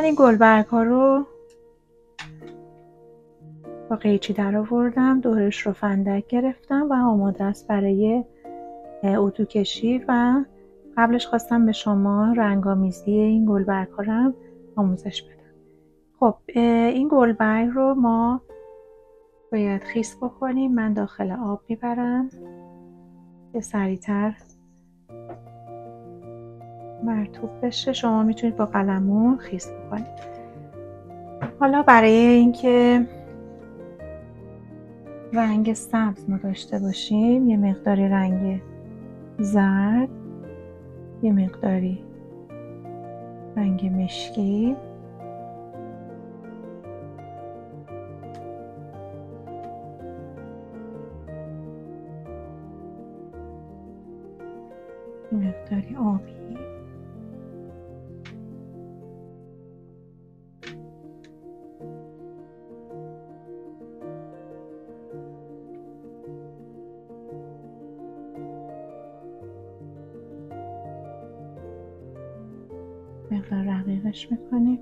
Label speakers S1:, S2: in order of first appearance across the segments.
S1: من این گلبرگ ها رو با قیچی در آوردم، دورش رو فندک گرفتم و آماده است برای اتو کشی. و قبلش خواستم به شما رنگامیزی این گلبرگ ها رو هم آموزش بدم. خب این گلبرگ رو ما باید خیس بکنیم. من داخل آب میبرم که سریعتر مرطوب بشه. شما میتونید با قلمون خیس بکنید. حالا برای اینکه رنگ سبز ما داشته باشیم، یه مقداری رنگ زرد، یه مقداری رنگ مشکی، یه مقداری آبی، مقدار رقیقش میکنیم.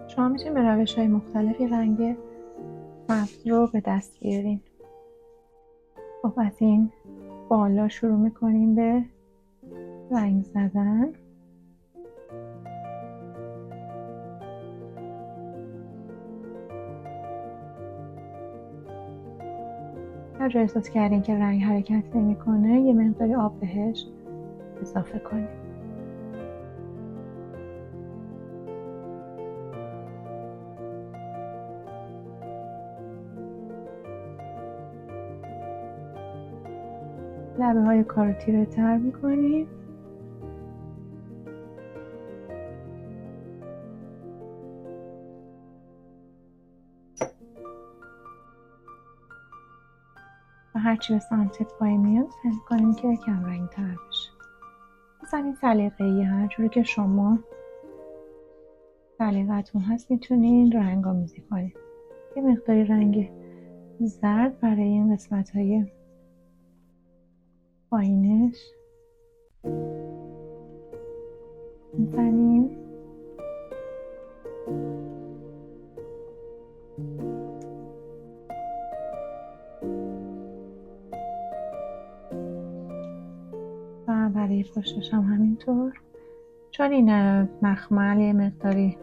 S1: شما میتونید به روش‌های مختلفی رنگ سبز رو به دست بیارین. خب از این بالا شروع میکنیم به رنگ زدن. هر جا احساس کردین که رنگ حرکت نمیکنه، یه مقداری آب بهش اضافه کنیم. لبه های کار رو تیره تر میکنیم. و هرچی به سمت پای میاد سعی کنیم که کم رنگ تر بشه. مثلا این سلیقه‌ای، هر جوری که شما سلیقتون هست میتونین رنگ آمیزی کنید. یه مقداری رنگ زرد برای این قسمت های پایینش میزنیم. و برای پشتش هم همینطور. چون این مخمل یه مقداری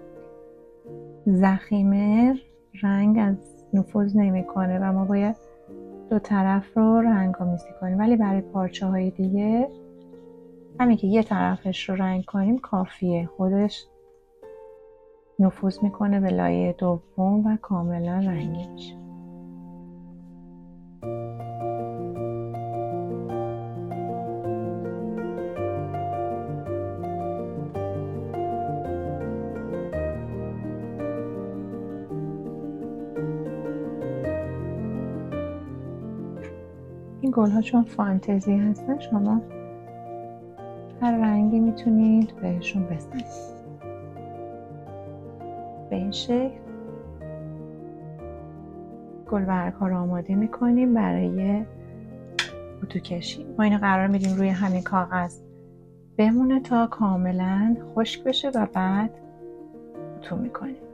S1: ضخیمه، رنگ از نفوذ نمیکنه و ما باید دو طرف رو رنگ آمیزی کنیم. ولی برای پارچه های دیگه همین که یه طرفش رو رنگ کنیم کافیه، خودش نفوذ میکنه به لایه دوم و کاملا رنگی میشه. این گل ها چون فانتزی هستن، شما هر رنگی میتونید بهشون بزنید. به این شکل گلبرگ ها رو آماده میکنیم برای اتو کشی. ما اینو قرار میدیم روی همین کاغذ بمونه تا کاملا خشک بشه و بعد اتو میکنیم.